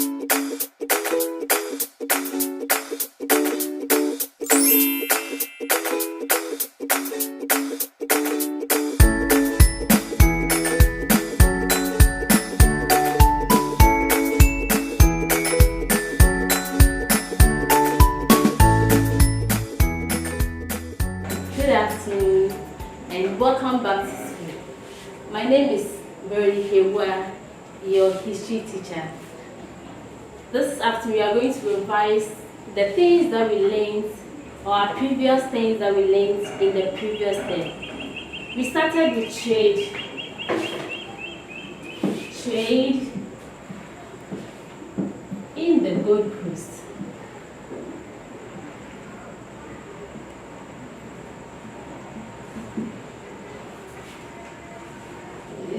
Good afternoon and welcome back to school. My name is Berly Hewa, your history teacher. This afternoon we are going to revise the things that we learned or our previous things that we learned in the previous day. We started with trade. Trade in the Gold Coast.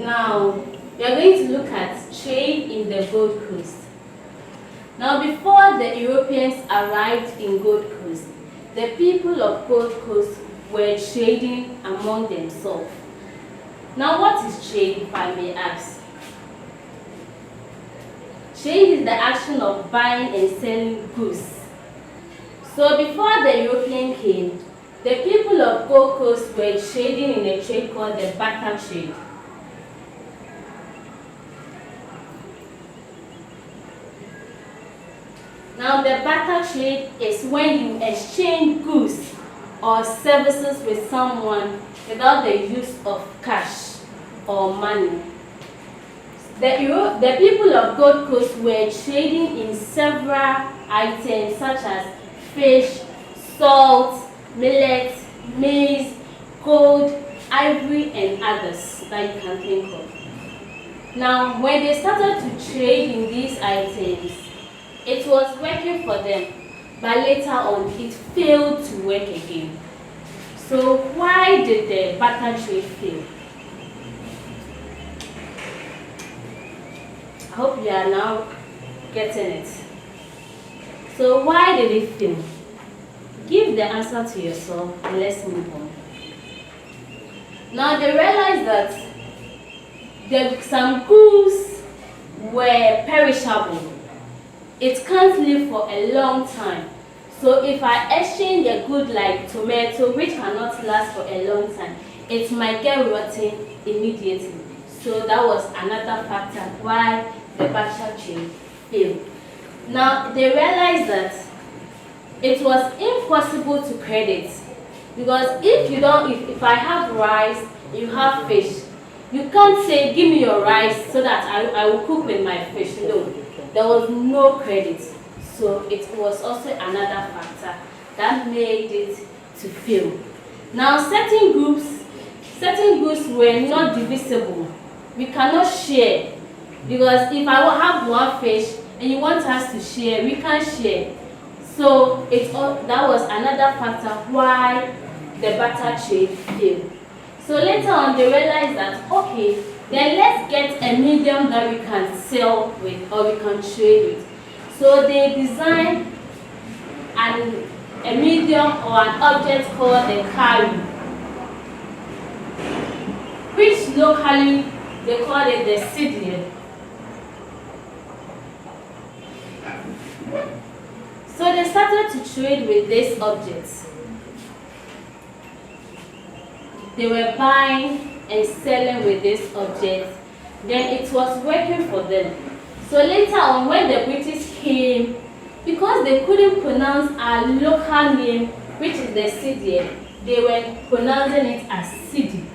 Now, we are going to look at trade in the Gold Coast. Now, before the Europeans arrived in Gold Coast, the people of Gold Coast were trading among themselves. Now, what is trade, if I may ask? Trade is the action of buying and selling goods. So, before the European came, the people of Gold Coast were trading in a trade called the barter trade. Now, the barter trade is when you exchange goods or services with someone without the use of cash or money. The people of Gold Coast were trading in several items such as fish, salt, millet, maize, gold, ivory, and others that you can think of. Now, when they started to trade in these items, it was working for them, but later on it failed to work again. So why did the barter trade fail? I hope you are now getting it. So why did it fail? Give the answer to yourself and let's move on. Now they realized that some goods were perishable. It can't live for a long time. So if I exchange a good like tomato, which cannot last for a long time, it might get rotten immediately. So that was another factor why the barter trade failed. Now they realized that it was impossible to credit, because if I have rice, you have fish, you can't say give me your rice so that I will cook with my fish. No. There was no credit, so it was also another factor that made it to fail. Now, certain goods were not divisible. We cannot share, because if I have one fish and you want us to share, we can't share. So that was another factor why the barter trade failed. So later on, they realized that okay, then let's get a medium that we can sell with or we can trade with. So they designed a medium or an object called the carry, which locally they call it the cedian. So they started to trade with these objects. They were buying and selling with this object, then it was working for them. So later on, when the British came, because they couldn't pronounce our local name, which is the cedian, they were pronouncing it as cedi,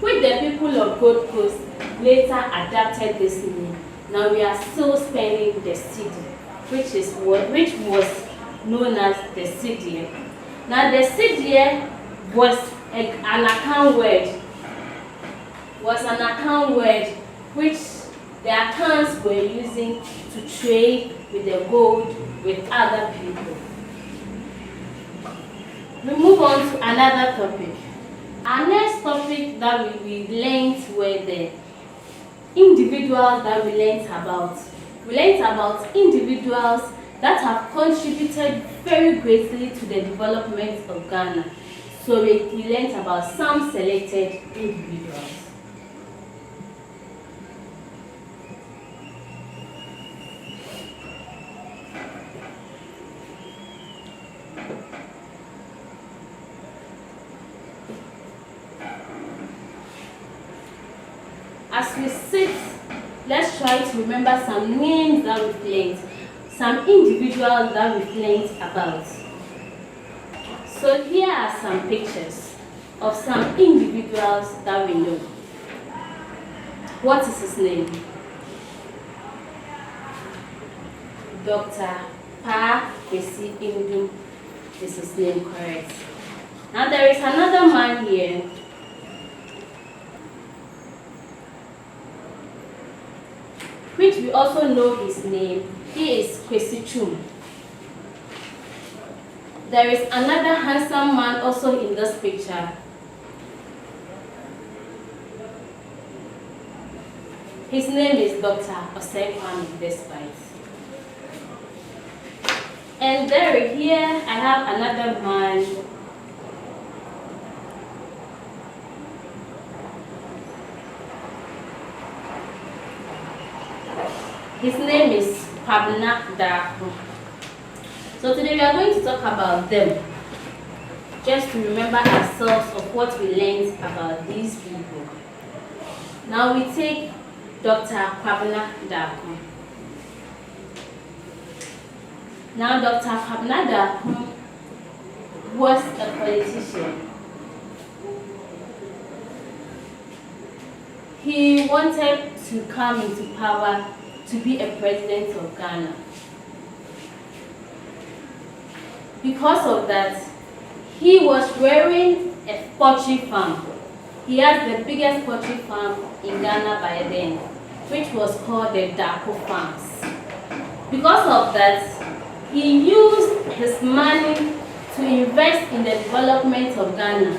which the people of Gold Coast later adapted this name. Now we are still spelling the cedi, which was known as the cedian. Now the cedian was an account word, which the accounts were using to trade with the gold with other people. We move on to another topic. Our next topic that we learned were the individuals that we learned about. We learned about individuals that have contributed very greatly to the development of Ghana. So we learned about some selected individuals. as we sit, let's try to remember some names that we've learned, some individuals that we've learned about. So here are some pictures of some individuals that we know. What is his name? Dr. Pa Kwesi Indum is his name, correct? Now there is another man here. Which we also know his name. He is Kwesi Chum. There is another handsome man also in this picture. His name is Dr. Osei Kwame Despite. And there here I have another man. His name is Kwabena Darko. So today we are going to talk about them, just to remember ourselves of what we learned about these people. Now we take Dr. Kwabena Darko. Now Dr. Kwabena Darko was a politician. He wanted to come into power to be a president of Ghana. Because of that, he was wearing a poultry farm. He has the biggest poultry farm in Ghana by then, which was called the Darko Farms. Because of that, he used his money to invest in the development of Ghana.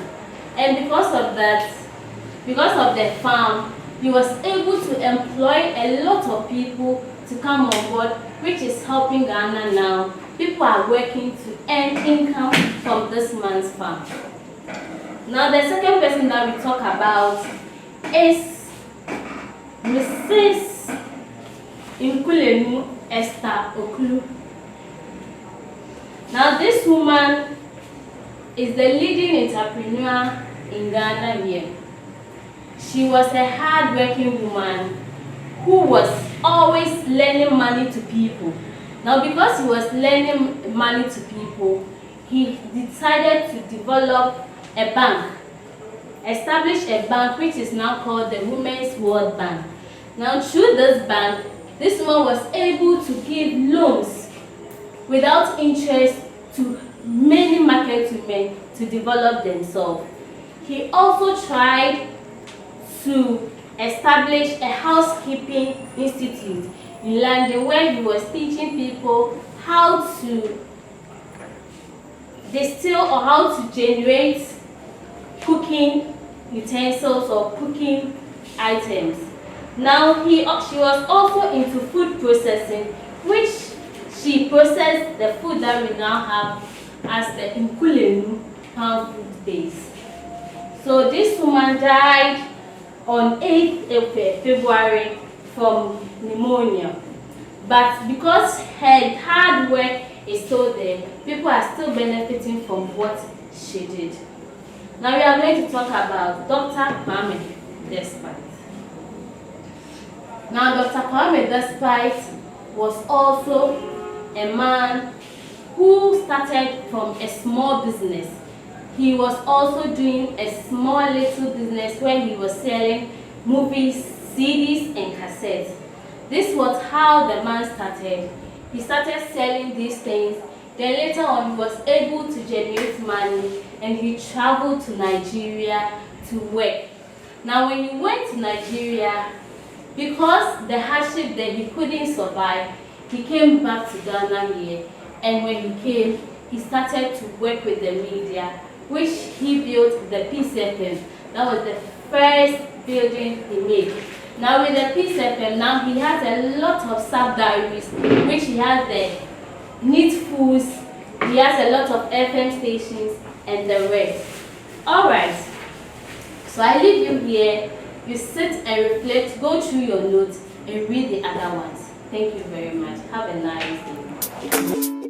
And because of that, because of the farm, he was able to employ a lot of people to come on board, which is helping Ghana now. People are working to earn income from this man's farm. Now the second person that we talk about is Mrs. Nkulenu Esther Okulu. Now this woman is the leading entrepreneur in Ghana here. She was a hard-working woman who was always lending money to people. Now because he was lending money to people, he decided to develop a bank, establish a bank which is now called the Women's World Bank. Now through this bank, this woman was able to give loans without interest to many market women to develop themselves. He also tried to establish a housekeeping institute in London where he was teaching people how to distill or how to generate cooking utensils or cooking items. Now she was also into food processing, which she processed the food that we now have as the Nkulenu palm food base. So this woman died on 8th of February from pneumonia. But because her hard work is still there, people are still benefiting from what she did. Now we are going to talk about Dr. Kwame Despite. Now Dr. Kwame Despite was also a man who started from a small business. He was also doing a small little business where he was selling movies, CDs and cassettes. This was how the man started. He started selling these things. Then later on he was able to generate money and he traveled to Nigeria to work. Now when he went to Nigeria, because the hardship that he couldn't survive, he came back to Ghana here. And when he came, he started to work with the media, which he built the Peace FM. That was the first building he made. Now with the Peace FM, now he has a lot of sub-diaries, which he has the Needfuls, he has a lot of FM stations and the rest. Alright, so I leave you here. You sit and reflect, go through your notes and read the other ones. Thank you very much. Have a nice day.